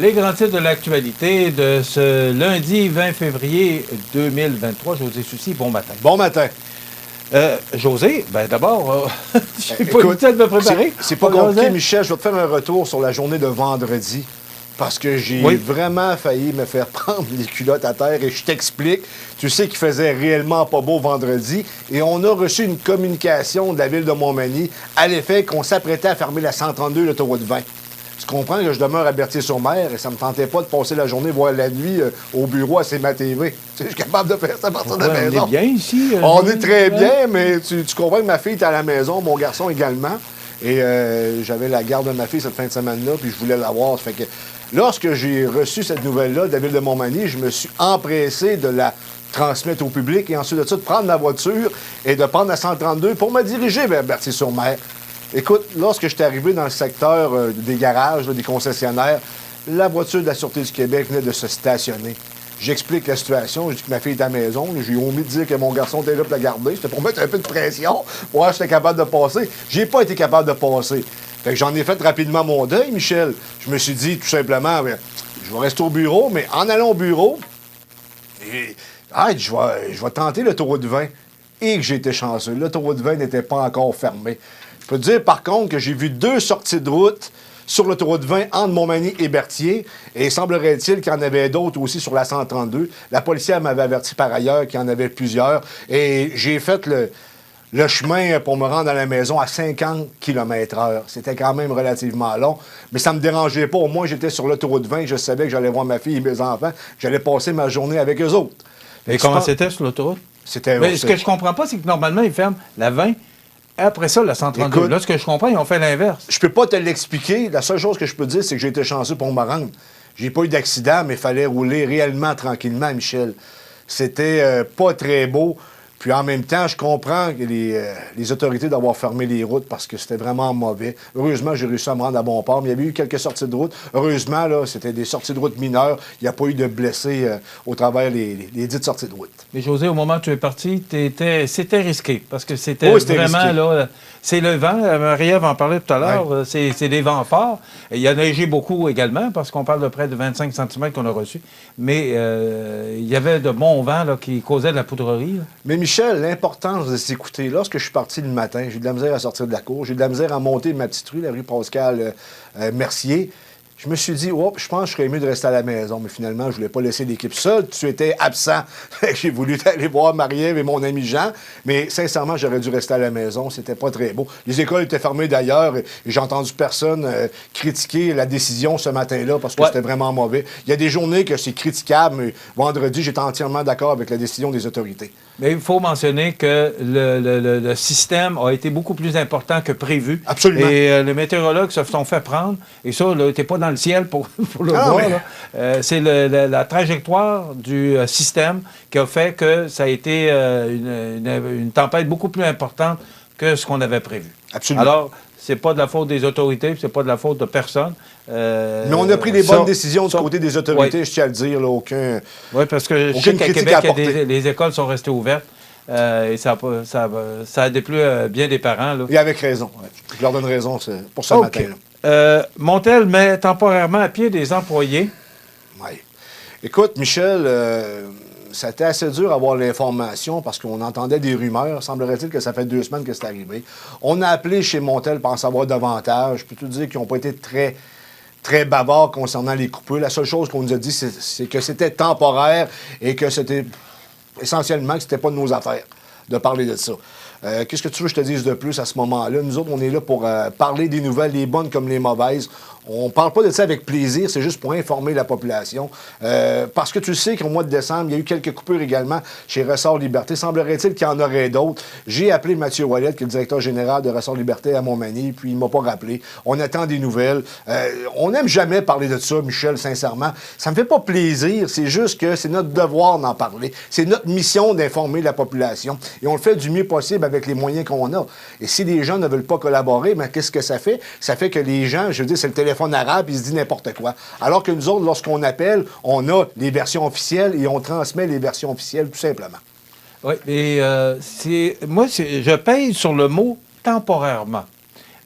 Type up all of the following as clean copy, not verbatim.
Les grands titres de l'actualité de ce lundi 20 février 2023. José Soucy, bon matin. Bon matin. José, ben d'abord, j'ai pas eu le temps de me préparer. C'est pas compliqué, Michel. Je vais te faire un retour sur la journée de vendredi. Parce que j'ai vraiment failli me faire prendre les culottes à terre et je t'explique. Tu sais qu'il faisait réellement pas beau vendredi et on a reçu une communication de la ville de Montmagny à l'effet qu'on s'apprêtait à fermer la 132, l'autoroute 20. Tu comprends que je demeure à Berthier-sur-Mer et ça me tentait pas de passer la journée, voire la nuit au bureau à CMA TV. Tu sais, je suis capable de faire ça à partir de la maison. On est bien ici. On est très bien, mais tu comprends que ma fille est à la maison, mon garçon également. Et j'avais la garde de ma fille cette fin de semaine-là, puis je voulais la voir. Ça fait que lorsque j'ai reçu cette nouvelle-là de la ville de Montmagny, je me suis empressé de la transmettre au public et ensuite de ça, de prendre ma voiture et de prendre la 132 pour me diriger vers Berthier-sur-Mer. Écoute, lorsque j'étais arrivé dans le secteur des garages, des concessionnaires, la voiture de la Sûreté du Québec venait de se stationner. J'explique la situation, je dis que ma fille est à la maison. J'ai omis de dire que mon garçon était là pour la garder. C'était pour mettre un peu de pression, pour voir si j'étais capable de passer. J'ai pas été capable de passer. Fait que j'en ai fait rapidement mon deuil, Michel. Je me suis dit, tout simplement, bien, je vais rester au bureau, mais en allant au bureau, je vais tenter l'autoroute 20. Et que j'ai été chanceux. L'autoroute 20 n'était pas encore fermée. Je peux te dire, par contre, que j'ai vu 2 sorties de route sur l'autoroute 20 entre Montmagny et Berthier. Et semblerait-il qu'il y en avait d'autres aussi sur la 132. La policière m'avait averti par ailleurs qu'il y en avait plusieurs. Et j'ai fait le chemin pour me rendre à la maison à 50 km/h. C'était quand même relativement long. Mais ça me dérangeait pas. Au moins, j'étais sur l'autoroute 20. Je savais que j'allais voir ma fille et mes enfants. J'allais passer ma journée avec eux autres. Et comment c'était sur l'autoroute? Mais ce que je comprends pas, c'est que normalement, ils ferment la 20. Après ça, la 132. Écoute, là, ce que je comprends, ils ont fait l'inverse. Je peux pas te l'expliquer. La seule chose que je peux te dire, c'est que j'ai été chanceux pour me rendre. J'ai pas eu d'accident, mais il fallait rouler réellement tranquillement, Michel. C'était pas très beau. Puis en même temps, je comprends que les autorités d'avoir fermé les routes parce que c'était vraiment mauvais. Heureusement, j'ai réussi à me rendre à bon port. Mais il y avait eu quelques sorties de route. Heureusement, là, c'était des sorties de route mineures. Il n'y a pas eu de blessés au travers les dites sorties de route. Mais José, au moment où tu es parti, c'était risqué. Parce que c'était vraiment, risqué. Là, c'est le vent. Marie-Ève en parlait tout à l'heure. Ouais. C'est des vents forts. Il y a neigé beaucoup également parce qu'on parle de près de 25 cm qu'on a reçus. Mais il y avait de bons vents là, qui causaient de la poudrerie. Là. Mais Michel, l'importance de s'écouter. Lorsque je suis parti le matin, j'ai eu de la misère à sortir de la cour, j'ai eu de la misère à monter ma petite rue, la rue Pascal Mercier. Je me suis dit, je pense que je serais mieux de rester à la maison. Mais finalement, je ne voulais pas laisser l'équipe seule. Tu étais absent. J'ai voulu aller voir Marie-Ève et mon ami Jean. Mais sincèrement, j'aurais dû rester à la maison. C'était pas très beau. Les écoles étaient fermées d'ailleurs. Et j'ai entendu personne critiquer la décision ce matin-là parce que c'était vraiment mauvais. Il y a des journées que c'est critiquable. Mais vendredi, j'étais entièrement d'accord avec la décision des autorités. Mais il faut mentionner que le système a été beaucoup plus important que prévu. Absolument. Et les météorologues se sont fait prendre. Et ça, tu n'es pas dans le ciel pour le voir. Mais... c'est la trajectoire du système qui a fait que ça a été une tempête beaucoup plus importante que ce qu'on avait prévu. Absolument. Alors, c'est pas de la faute des autorités, c'est pas de la faute de personne. Mais on a pris les bonnes décisions du côté des autorités, je tiens à le dire. Oui, parce que je sais qu'à Québec, les écoles sont restées ouvertes. Et ça a déplu bien des parents. Là. Et avec raison. Ouais. Je leur donne raison pour ce matin. Montel met temporairement à pied des employés. Oui. Écoute, Michel, ça a été assez dur d'avoir l'information parce qu'on entendait des rumeurs. Semblerait-il que ça fait 2 semaines que c'est arrivé. On a appelé chez Montel pour en savoir davantage. Je peux te dire qu'ils n'ont pas été très bavards concernant les coupures. La seule chose qu'on nous a dit, c'est que c'était temporaire et que c'était essentiellement que c'était pas de nos affaires de parler de ça. Qu'est-ce que tu veux que je te dise de plus à ce moment-là? Nous autres, on est là pour parler des nouvelles, les bonnes comme les mauvaises. On ne parle pas de ça avec plaisir, c'est juste pour informer la population. Parce que tu sais qu'au mois de décembre, il y a eu quelques coupures également chez Ressort Liberté. Semblerait-il qu'il y en aurait d'autres. J'ai appelé Mathieu Ouellette, qui est le directeur général de Ressort Liberté à Montmagny, puis il ne m'a pas rappelé. On attend des nouvelles. On n'aime jamais parler de ça, Michel, sincèrement. Ça me fait pas plaisir, c'est juste que c'est notre devoir d'en parler. C'est notre mission d'informer la population. Et on le fait du mieux possible avec les moyens qu'on a. Et si les gens ne veulent pas collaborer, mais qu'est-ce que ça fait? Ça fait que les gens, je veux dire, c'est le téléphone arabe, ils se disent n'importe quoi. Alors que nous autres, lorsqu'on appelle, on a les versions officielles et on transmet les versions officielles, tout simplement. Oui, et je paye sur le mot « temporairement ».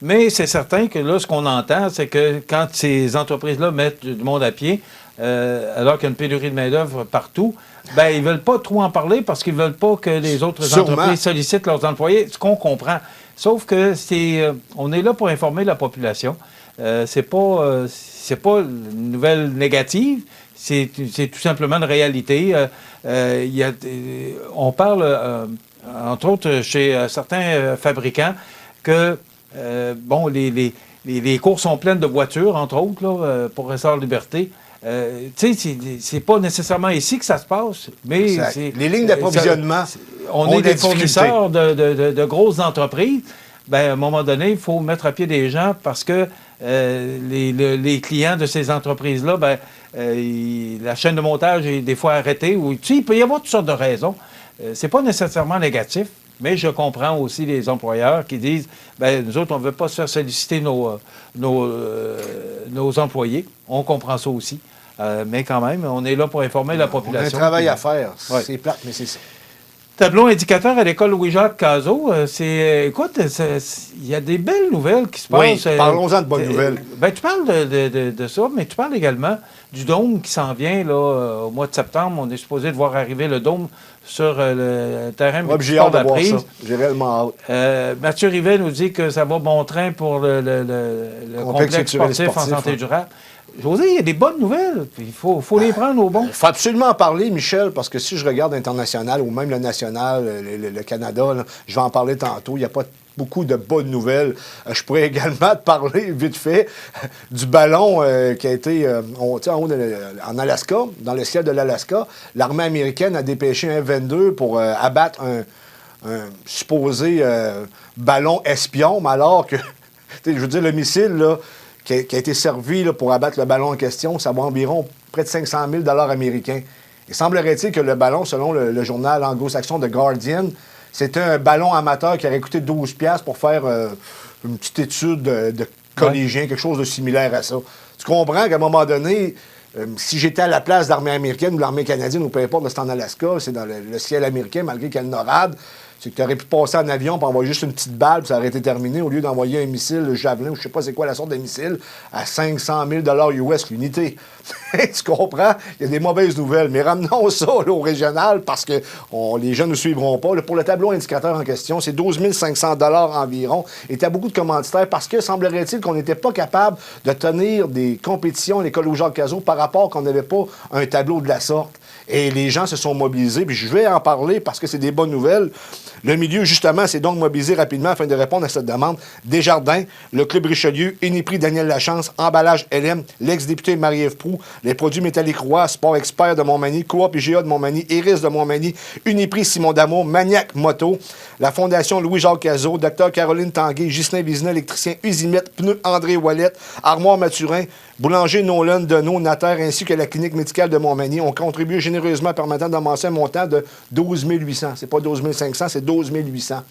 Mais c'est certain que là, ce qu'on entend, c'est que quand ces entreprises-là mettent du monde à pied, alors qu'il y a une pénurie de main-d'œuvre partout, ben ils ne veulent pas trop en parler parce qu'ils ne veulent pas que les autres entreprises sollicitent leurs employés, ce qu'on comprend. Sauf que on est là pour informer la population. C'est pas une nouvelle négative, c'est tout simplement une réalité. On parle, entre autres, chez certains fabricants, que les cours sont pleines de voitures, entre autres, là, pour Ressort Liberté. Tu sais, c'est pas nécessairement ici que ça se passe, mais les lignes d'approvisionnement. On est des fournisseurs de grosses entreprises. Ben, à un moment donné, il faut mettre à pied des gens parce que les clients de ces entreprises-là, ben, la chaîne de montage est des fois arrêtée. Tu sais, il peut y avoir toutes sortes de raisons. C'est pas nécessairement négatif, mais je comprends aussi les employeurs qui disent ben nous autres, on ne veut pas se faire solliciter nos employés. On comprend ça aussi. Mais quand même, on est là pour informer la population. On a un travail à faire. Ouais. C'est plate, mais c'est ça. Tableau indicateur à l'école Louis-Jacques Cazot. Écoute, il y a des belles nouvelles qui se passent. Oui, parlons-en de bonnes nouvelles. Ben, tu parles de ça, mais tu parles également du dôme qui s'en vient là, au mois de septembre. On est supposé de voir arriver le dôme sur le terrain multisport de la prise. J'ai réellement hâte. Mathieu Rivet nous dit que ça va bon train pour le complexe sportif en santé durable. José, il y a des bonnes nouvelles. Il faut les prendre au bon. Il faut absolument en parler, Michel, parce que si je regarde l'international ou même le national, le Canada, là, je vais en parler tantôt, il n'y a pas beaucoup de bonnes nouvelles. Je pourrais également te parler, vite fait, du ballon qui a été en Alaska, dans le ciel de l'Alaska. L'armée américaine a dépêché un F-22 pour abattre un supposé ballon espion, mais alors que, je veux dire, le missile, là, qui a été servi là, pour abattre le ballon en question, ça vaut environ près de 500 000 $ américains. Il semblerait-il que le ballon, selon le journal anglo-saxon The Guardian, c'était un ballon amateur qui aurait coûté 12$ pour faire une petite étude de collégien, quelque chose de similaire à ça. Tu comprends qu'à un moment donné, si j'étais à la place de l'armée américaine ou l'armée canadienne, ou peu importe, c'est en Alaska, c'est dans le ciel américain, malgré qu'il y a le NORAD, c'est que tu aurais pu passer en avion pour envoyer juste une petite balle, puis ça aurait été terminé, au lieu d'envoyer un missile, le Javelin, ou je sais pas c'est quoi la sorte de missile, à 500 000 $ US l'unité. Tu comprends? Il y a des mauvaises nouvelles. Mais ramenons ça là, au régional, parce que les gens ne suivront pas. Là, pour le tableau indicateur en question, c'est 12 500 $ environ. Et tu as beaucoup de commanditaires, parce que semblerait-il qu'on n'était pas capable de tenir des compétitions à l'école Louis-Jacques Cazot par rapport qu'on n'avait pas un tableau de la sorte. Et les gens se sont mobilisés, puis je vais en parler parce que c'est des bonnes nouvelles. Le milieu, justement, s'est donc mobilisé rapidement afin de répondre à cette demande. Desjardins, le Club Richelieu, Uniprix Daniel Lachance, Emballage LM, l'ex-député Marie-Ève Proulx, les produits métalliques Roy, Sport Expert de Montmagny, Coop IGA de Montmagny, Iris de Montmagny, Uniprix Simon Damour, Maniac Moto, la Fondation Louis-Jacques Cazot, Dr Caroline Tanguay, Ghislain Vézina, électricien Usimet, Pneus André Wallet, Armoire Mathurin, Boulanger Nolan Deneau, Nater, ainsi que la clinique médicale de Montmagny ont contribué généreusement permettant d'amasser un montant de 12 800. C'est pas 12 500, c'est 12 800.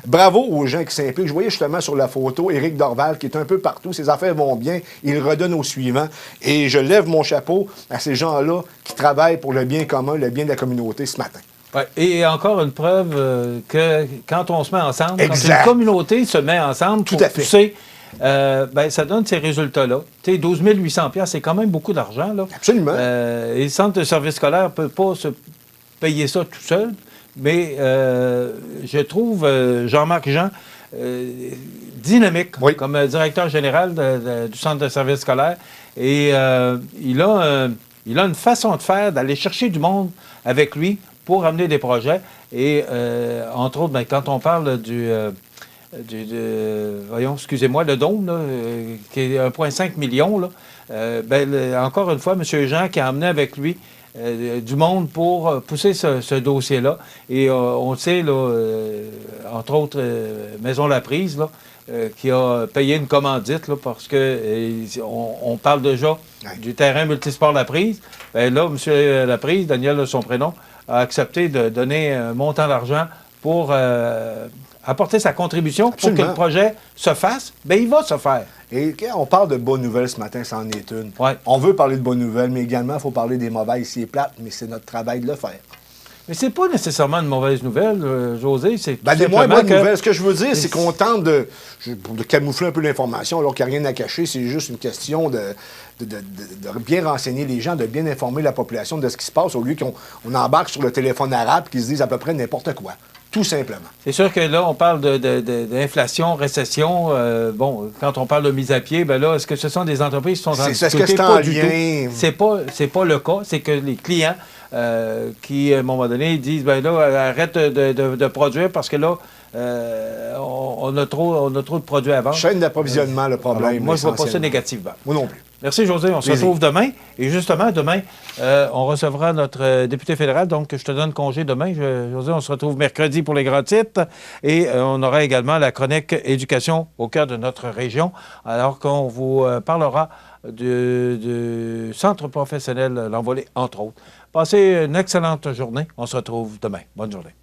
Bravo aux gens qui s'impliquent. Je voyais justement sur la photo Éric Dorval qui est un peu partout. Ses affaires vont bien. Il redonne au suivant. Et je lève mon chapeau à ces gens-là qui travaillent pour le bien commun, le bien de la communauté ce matin. Ouais. Et encore une preuve que quand on se met ensemble, exact. Quand une communauté se met ensemble pour pousser, ça donne ces résultats-là. Tu sais, 12 800 $, c'est quand même beaucoup d'argent, là. Absolument. Et le centre de service scolaire ne peut pas se payer ça tout seul. Mais je trouve Jean-Marc Jean dynamique comme directeur général du centre de service scolaire. Et il a une façon de faire, d'aller chercher du monde avec lui pour amener des projets. Et entre autres, quand on parle le dôme, là, qui est 1,5 million, là, encore une fois, M. Jean qui a amené avec lui du monde pour pousser ce dossier-là. Et on le sait, là, entre autres, Maison La Prise, là, qui a payé une commandite, là, parce que on parle déjà du terrain multisport La Prise. Là, M. La Prise, Daniel, son prénom, a accepté de donner un montant d'argent pour apporter sa contribution. Absolument. Pour que le projet se fasse. Il va se faire. Et quand on parle de bonnes nouvelles ce matin, c'en est une. Ouais. On veut parler de bonnes nouvelles, mais également, il faut parler des mauvaises. C'est plate, mais c'est notre travail de le faire. Mais c'est pas nécessairement une mauvaise nouvelle, José. C'est des moins bonnes nouvelles. Ce que je veux dire, c'est qu'on tente de camoufler un peu l'information, alors qu'il n'y a rien à cacher. C'est juste une question de bien renseigner les gens, de bien informer la population de ce qui se passe, au lieu qu'on embarque sur le téléphone arabe et qu'ils se disent à peu près n'importe quoi. Tout simplement. C'est sûr que là, on parle d'inflation, récession. Quand on parle de mise à pied, là, est-ce que ce sont des entreprises qui sont en difficulté? C'est en lien. C'est pas le cas. C'est que les clients qui, à un moment donné, disent, arrête de produire parce que là, on a trop de produits à vendre. Chaîne d'approvisionnement, le problème. Alors, moi, je ne vois pas ça négativement. Moi non plus. Merci, José. On se retrouve demain. Et justement, demain, on recevra notre député fédéral. Donc, je te donne congé demain. José, on se retrouve mercredi pour les grands titres. Et on aura également la chronique éducation au cœur de notre région, alors qu'on vous parlera du centre professionnel L'Envolée, entre autres. Passez une excellente journée. On se retrouve demain. Bonne journée.